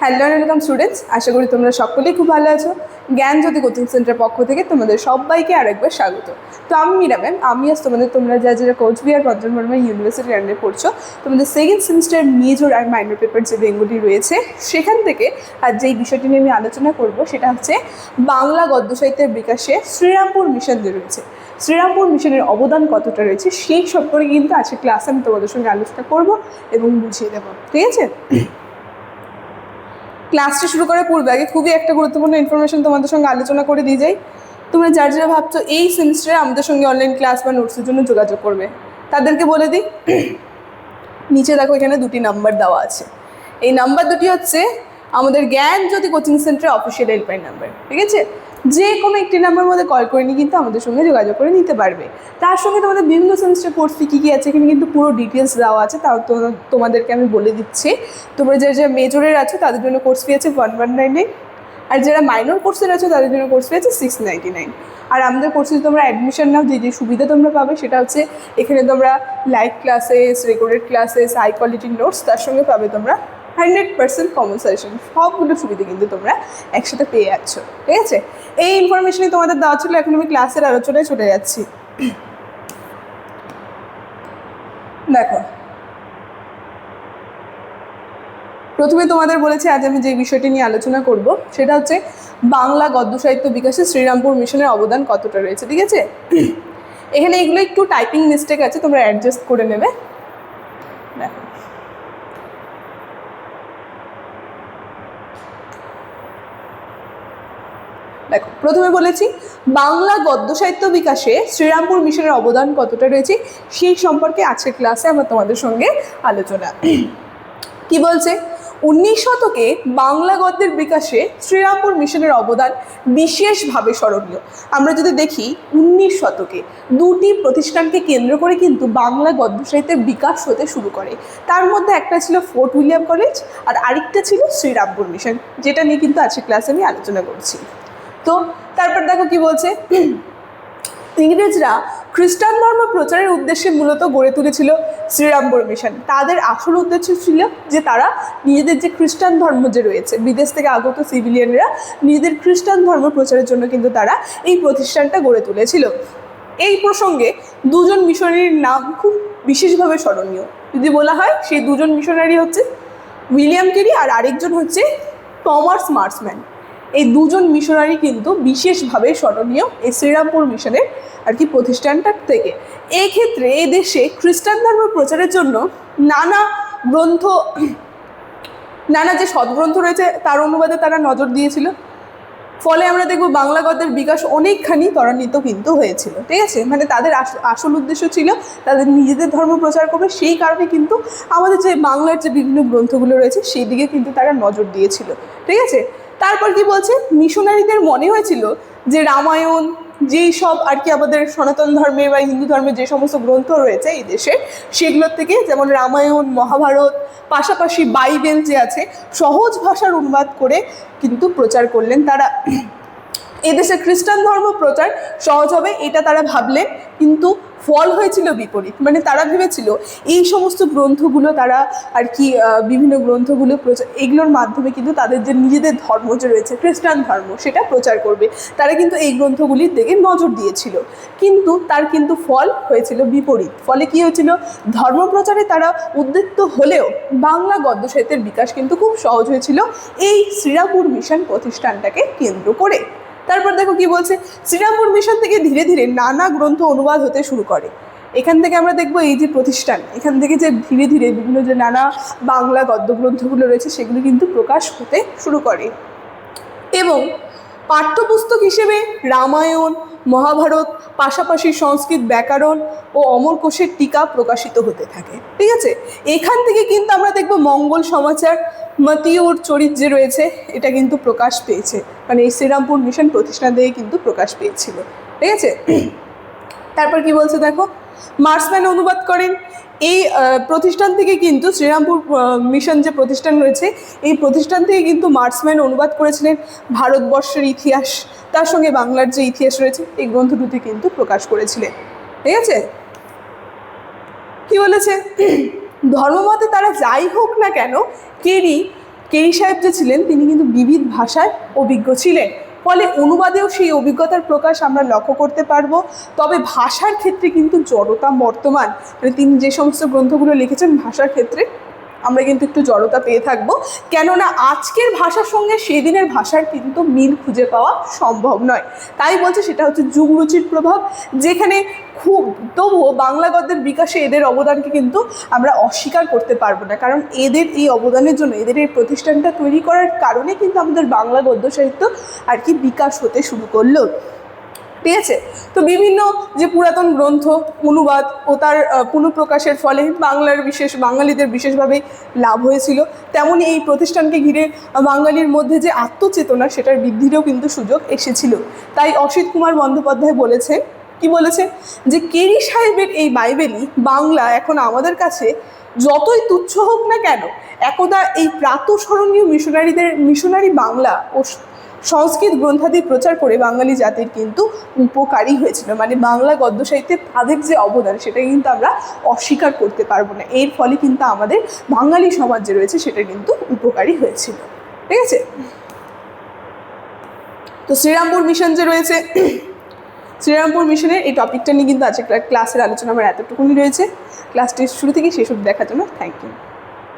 Hello and welcome students, আশা করি তোমরা সকলেই খুব ভালো আছো। জ্ঞানজ্যোতি কোচিং সেন্টারের পক্ষ থেকে তোমাদের সবাইকে আরেকবার স্বাগত। তো আমি মীরা ম্যাম, আমি আজ তোমরা যারা কোচবিহার পঞ্চম বর্মা ইউনিভার্সিটি আন্ডারে পড়ছো, তোমাদের সেকেন্ড সেমিস্টার মেজর আর মাইনর পেপার যে বেঙ্গলি রয়েছে সেখান থেকে আর যেই বিষয়টি নিয়ে আমি আলোচনা করব সেটা হচ্ছে বাংলা গদ্য সাহিত্যের বিকাশে শ্রীরামপুর মিশন যে রয়েছে, শ্রীরামপুর মিশনের অবদান কতটা রয়েছে সেই সম্পর্কে কিন্তু আজকে ক্লাসে আমি তোমাদের সঙ্গে আলোচনা করব এবং বুঝিয়ে দেবো। ঠিক আছে? ক্লাসটা শুরু করার পূর্বে আগে খুবই একটা গুরুত্বপূর্ণ ইনফরমেশন তোমাদের সঙ্গে আলোচনা করে দিয়ে যাই। তোমরা যারা ভাবছো এই সেমিস্টারে আমাদের সঙ্গে অনলাইন ক্লাস বা নোটসের জন্য যোগাযোগ করবে, তাদেরকে বলে দিই, নিচে দেখো এখানে দুটি নাম্বার দেওয়া আছে। এই নাম্বার দুটি হচ্ছে আমাদের জ্ঞানজ্যোতি কোচিং সেন্টারের অফিসিয়াল হেল্পলাইন নাম্বার। ঠিক আছে? যে কোনো একটি নাম্বার মধ্যে কল করে নিয়ে কিন্তু আমাদের সঙ্গে যোগাযোগ করে নিতে পারবে। তার সঙ্গে তোমাদের বিভিন্ন সেমিস্টার কোর্স ফি কী আছে এখানে কিন্তু পুরো ডিটেলস দেওয়া আছে, তাও তোমাদেরকে আমি বলে দিচ্ছি। তোমরা যারা মেজরের আছো তাদের জন্য কোর্স ফি আছে 1199, আর যারা মাইনর কোর্সের আছো তাদের জন্য কোর্স ফি আছে 699। আর আমাদের কোর্সে তোমরা অ্যাডমিশন নাও, যে সুবিধা তোমরা পাবে সেটা হচ্ছে এখানে তোমরা live classes, recorded classes, high কোয়ালিটির নোটস, তার সঙ্গে পাবে তোমরা 100% কমন সাজেশন। সবগুলো সুবিধা কিন্তু তোমরা একসাথে পেয়ে যাচ্ছ। ঠিক আছে? এই ইনফরমেশনই তোমাদের দেওয়া ছিল। এখন আমি ক্লাসের আলোচনায় চলে যাচ্ছি। দেখো, প্রথমে তোমাদের বলেছি আজ আমি যে বিষয়টি নিয়ে আলোচনা করব সেটা হচ্ছে বাংলা গদ্য সাহিত্য বিকাশে শ্রীরামপুর মিশনের অবদান কতটা রয়েছে। ঠিক আছে? এখানে এগুলো একটু টাইপিং মিস্টেক আছে, তোমরা অ্যাডজাস্ট করে নেবে। দেখো, দেখো প্রথমে বলেছি বাংলা গদ্য সাহিত্য বিকাশে শ্রীরামপুর মিশনের অবদান কতটা রয়েছে সেই সম্পর্কে আজকের ক্লাসে আমার তোমাদের সঙ্গে আলোচনা। কি বলছে? 19 শতকে বাংলা গদ্যের বিকাশে শ্রীরামপুর মিশনের অবদান বিশেষভাবে স্মরণীয়। আমরা যদি দেখি 19 শতকে দুটি প্রতিষ্ঠানকে কেন্দ্র করে কিন্তু বাংলা গদ্য সাহিত্যের বিকাশ হতে শুরু করে। তার মধ্যে একটা ছিল ফোর্ট উইলিয়াম কলেজ আর আরেকটা ছিল শ্রীরামপুর মিশন, যেটা নিয়ে কিন্তু আজকের ক্লাসে আমি আলোচনা করছি। তো তারপর দেখো কি বলছে, ইংরেজরা খ্রিস্টান ধর্ম প্রচারের উদ্দেশ্যে মূলত গড়ে তুলেছিল শ্রীরামপুর মিশন। তাদের আসল উদ্দেশ্য ছিল যে তারা নিজেদের যে খ্রিস্টান ধর্ম যে রয়েছে, বিদেশ থেকে আগত সিভিলিয়ানরা নিজেদের খ্রিস্টান ধর্ম প্রচারের জন্য কিন্তু তারা এই প্রতিষ্ঠানটা গড়ে তুলেছিল। এই প্রসঙ্গে দুজন মিশনারির নাম খুব বিশেষভাবে স্মরণীয়। যদি বলা হয় সেই দুজন মিশনারি হচ্ছে উইলিয়াম কেরি আর আরেকজন হচ্ছে টমাস মার্সম্যান। এই দুজন মিশনারি কিন্তু বিশেষভাবে স্মরণীয় এই শ্রীরামপুর মিশনের প্রতিষ্ঠানটার থেকে। এই ক্ষেত্রে এই দেশে খ্রিস্টান ধর্ম প্রচারের জন্য নানা যে সদ্গ্রন্থ রয়েছে তার অনুবাদে তারা নজর দিয়েছিল। ফলে আমরা দেখব বাংলা গদ্যের বিকাশ অনেকখানি ত্বরান্বিত কিন্তু হয়েছিল। ঠিক আছে? মানে তাদের আসল উদ্দেশ্য ছিল তাদের নিজেদের ধর্ম প্রচার করবে, সেই কারণে কিন্তু আমাদের যে বাংলার যে বিভিন্ন গ্রন্থগুলো রয়েছে সেই দিকে কিন্তু তারা নজর দিয়েছিল। ঠিক আছে? তারপর কি বলছে, মিশনারিদের মনে হয়েছিল যে রামায়ণ, যেই সব আমাদের সনাতন ধর্মে বা হিন্দু ধর্মের যে সমস্ত গ্রন্থ রয়েছে এই দেশে, সেগুলোর থেকে যেমন রামায়ণ, মহাভারত, পাশাপাশি বাইবেল যে আছে, সহজ ভাষার অনুবাদ করে কিন্তু প্রচার করলেন তারা। এদেশে খ্রিস্টান ধর্ম প্রচার সহজ হবে এটা তারা ভাবলেন, কিন্তু ফল হয়েছিল বিপরীত। মানে তারা ভেবেছিল এই সমস্ত গ্রন্থগুলো তারা বিভিন্ন গ্রন্থগুলো প্রচার, এগুলোর মাধ্যমে কিন্তু তাদের যে নিজেদের ধর্ম যে রয়েছে খ্রিস্টান ধর্ম সেটা প্রচার করবে। তারা কিন্তু এই গ্রন্থগুলির দিকে নজর দিয়েছিল, কিন্তু তার কিন্তু ফল হয়েছিল বিপরীত। ফলে কি হয়েছিল, ধর্ম প্রচারে তারা উদ্যত হলেও বাংলা গদ্য সাহিত্যের বিকাশ কিন্তু খুব সহজ হয়েছিল এই শ্রীরামপুর মিশন প্রতিষ্ঠানটাকে কেন্দ্র করে। তারপর দেখো কি বলছে, শ্রীরামপুর মিশন থেকে ধীরে ধীরে নানা গ্রন্থ অনুবাদ হতে শুরু করে। এখান থেকে আমরা দেখবো এই যে প্রতিষ্ঠান, এখান থেকে যে ধীরে ধীরে বিভিন্ন যে নানা বাংলা গদ্য গ্রন্থগুলো রয়েছে সেগুলো কিন্তু প্রকাশ হতে শুরু করে এবং পাঠ্যপুস্তক হিসেবে রামায়ণ, মহাভারত, পাশাপাশি সংস্কৃত ব্যাকরণ ও অমরকোষের টিকা প্রকাশিত হতে থাকে। ঠিক আছে? এখান থেকে কিন্তু আমরা দেখব মঙ্গল সমাচার, মতিউর চরিত যে রয়েছে এটা কিন্তু প্রকাশ পেয়েছে, মানে এই শ্রীরামপুর মিশন প্রতিষ্ঠান থেকে কিন্তু প্রকাশ পেয়েছিল। ঠিক আছে? তারপর কি বলছে দেখো, মার্সম্যান অনুবাদ করেন। এই প্রতিষ্ঠান থেকে কিন্তু শ্রীরামপুর মিশন যে প্রতিষ্ঠান রয়েছে এই প্রতিষ্ঠান থেকে কিন্তু মার্সম্যান অনুবাদ করেছিলেন ভারতবর্ষের ইতিহাস, তার সঙ্গে বাংলার যে ইতিহাস রয়েছে এই গ্রন্থ দুটি কিন্তু প্রকাশ করেছিলেন। ঠিক আছে? কি বলেছে, ধর্মমতে তারা যাই হোক না কেন, কেরি কেই সাহেব যে ছিলেন তিনি কিন্তু বিবিধ ভাষায় অভিজ্ঞ ছিলেন, ফলে অনুবাদেও সেই অভিজ্ঞতার প্রকাশ আমরা লক্ষ্য করতে পারবো। তবে ভাষার ক্ষেত্রে কিন্তু জড়তা বর্তমান, মানে তিনি যে সমস্ত গ্রন্থগুলো লিখেছেন ভাষার ক্ষেত্রে আমরা কিন্তু একটু জড়তা পেয়ে থাকবো, কেননা আজকের ভাষার সঙ্গে সেদিনের ভাষার কিন্তু মিল খুঁজে পাওয়া সম্ভব নয়। তাই বলছে সেটা হচ্ছে যুগরুচির প্রভাব, যেখানে খুব তবুও বাংলা গদ্যের বিকাশে এদের অবদানকে কিন্তু আমরা অস্বীকার করতে পারবো না, কারণ এদের এই অবদানের জন্য, এদের এই প্রতিষ্ঠানটা তৈরি করার কারণে কিন্তু আমাদের বাংলা গদ্য সাহিত্য আর কি বিকাশ হতে শুরু করলো। ঠিক আছে, তো বিভিন্ন যে পুরাতন গ্রন্থ অনুবাদ ও তার পুনঃপ্রকাশের ফলে বাঙালিদের বিশেষভাবে লাভ হয়েছিল, তেমনই এই প্রতিষ্ঠানকে ঘিরে বাঙালির মধ্যে যে আত্মচেতনা সেটার বৃদ্ধিরও কিন্তু সুযোগ এসেছিল। তাই অসিত কুমার বন্দ্যোপাধ্যায় বলেছেন, কি বলেছে, যে কেরি সাহেবের এই বাইবেলই বাংলা এখন আমাদের কাছে যতই তুচ্ছ হোক না কেন, একদা এই প্রাতঃস্মরণীয় মিশনারি বাংলা ও সংস্কৃত গ্রন্থাদি প্রচার করে বাঙালি জাতির কিন্তু উপকারী হয়েছিল। মানে বাংলা গদ্য সাহিত্যে তাদের যে অবদান সেটা কিন্তু আমরা অস্বীকার করতে পারবো না। এর ফলে কিন্তু আমাদের বাঙালি সমাজ যে রয়েছে সেটা কিন্তু উপকারী হয়েছিল। ঠিক আছে, তো শ্রীরামপুর মিশন যে রয়েছে, শ্রীরামপুর মিশনের এই টপিকটা নিয়ে কিন্তু আজকে ক্লাসের আলোচনা আমার এতটুকুনি রয়েছে। ক্লাসটি শুরু থেকে শেষ অবধি দেখার জন্য থ্যাংক ইউ।